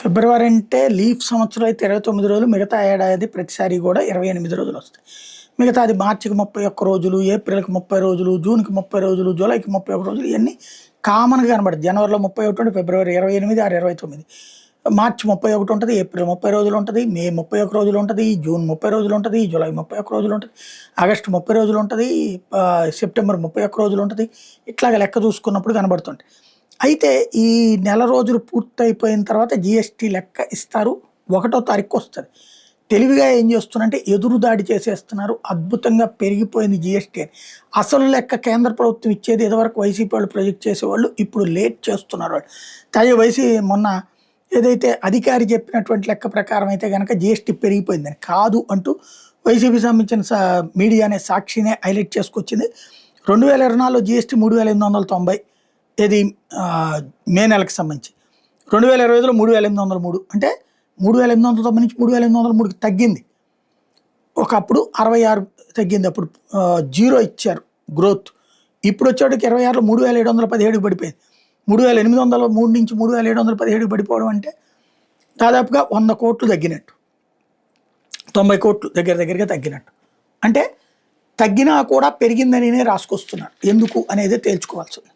ఫిబ్రవరి అంటే లీఫ్ సంవత్సరం అయితే 29 రోజులు, మిగతా ఏడాది ప్రతిసారి కూడా 28 రోజులు వస్తాయి. మిగతాది మార్చికి 31 రోజులు, ఏప్రిల్‌కి 30 రోజులు, జూన్‌కి 30 రోజులు, జూలైకి 31 రోజులు ఇయన్నీ కామన్‌గా కనబడతాయి. జనవరిలో 31 ఉంటే ఫిబ్రవరి 28, 29. మార్చి 31 ఉంటది, ఏప్రిల్ 30 రోజులు ఉంటది, మే 31 రోజులు ఉంటది, జూన్ 30 రోజులు ఉంటది, జూలై 31 రోజులు ఉంటది, ఆగస్టు 30 రోజులు ఉంటది, సెప్టెంబర్ 31 రోజులు ఉంటది. ఇట్లాగ లెక్క చూసుకున్నప్పుడు కనబడుతుంటాయి. అయితే ఈ నెల రోజులు పూర్తయిపోయిన తర్వాత జీఎస్టీ లెక్క ఇస్తారు. 1వ తారీఖుకి వస్తది. తెలివిగా ఏం చేస్తున్నారంటే ఎదురు దాడి చేసేస్తున్నారు. అద్భుతంగా పెరిగిపోయింది జీఎస్టీ అని. అసలు లెక్క కేంద్ర ప్రభుత్వం ఇచ్చేది ఇదివరకు వైసీపీ వాళ్ళు ప్రొజెక్ట్ చేసేవాళ్ళు. ఇప్పుడు లేట్ చేస్తున్నారు వాళ్ళు. తాజా మొన్న ఏదైతే అధికారి చెప్పినటువంటి లెక్క ప్రకారం అయితే గనక జీఎస్టీ పెరిగిపోయిందని. కాదు అంటూ వైసీపీకి సంబంధించిన మీడియానే సాక్షినే హైలైట్ చేసుకొచ్చింది. 2024లో జీఎస్టీ 3890 ఏది మే నెలకు సంబంధించి. 2025లో 3803 అంటే 3890 నుంచి 3803కి తగ్గింది. ఒకప్పుడు 66 తగ్గింది. అప్పుడు జీరో ఇచ్చారు గ్రోత్. ఇప్పుడు వచ్చేటికి 26లో 3717కి పడిపోయింది. 3803 నుంచి 3717కి పడిపోవడం అంటే దాదాపుగా 100 కోట్లు తగ్గినట్టు. 90 కోట్లు దగ్గరగా తగ్గినట్టు. అంటే తగ్గినా కూడా పెరిగిందనినే రాసుకొస్తున్నారు. ఎందుకు అనేది తేల్చుకోవాల్సింది.